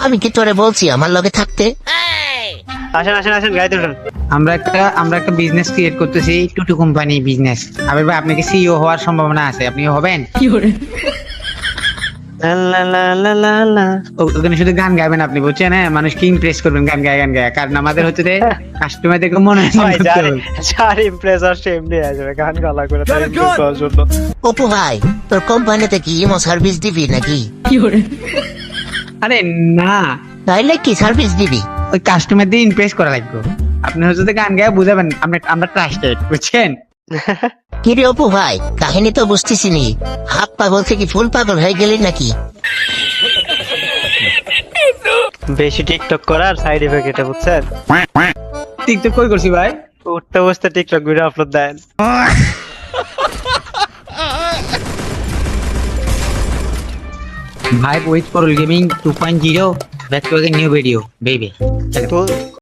আমি কি তোরে বলছি আমার লগে থাকতে? আসেন আসেন আসেন, গাড়িতে উঠুন। আমরা একটা বিজনেস ক্রিয়েট করতেছি, টুটু কোম্পানি বিজনেস। আবির ভাই, আপনি কি সিইও হওয়ার সম্ভাবনা আছে? আপনি হবেন? লা লা লা লা লা। ওখানে শুধু গান গাইবেন আপনি, বুঝছেন? হ্যাঁ, মানুষকে ইমপ্রেস করবেন গান গায়। কারণ আমাদের হচ্ছে যে কাস্টমারদেরকে মনে ভাই যার ইমপ্রেসার সে এমনি আসবে গান গালা করে তার ইমপ্রেস করার জন্য। অপু ভাই, তোর কোম্পানিতে কি ইমো সার্ভিস দিবি নাকি? আরে না, তাইলে কি সার্ভিস দিবি? ওই কাস্টমারদের ইমপ্রেস করা লাগবে। আপনি হচ্ছে যে গান গায়ে বুঝাবেন আমরা ট্রাস্টেড, বুঝছেন? কিরে অপু ভাই, কাহিনী তো বুঝতেছি নি। হাত পাগল থেকে ফুল পাগল হয়ে গেলি নাকি? বেশি টিকটক করার সাইড ইফেক্ট এটা, বুঝছেন? টিকটক কই করছি ভাই? উঠতে বসতে টিকটক ভিডিও আপলোড দেন। ভাই, wait for gaming 2.0 back to new video baby. তো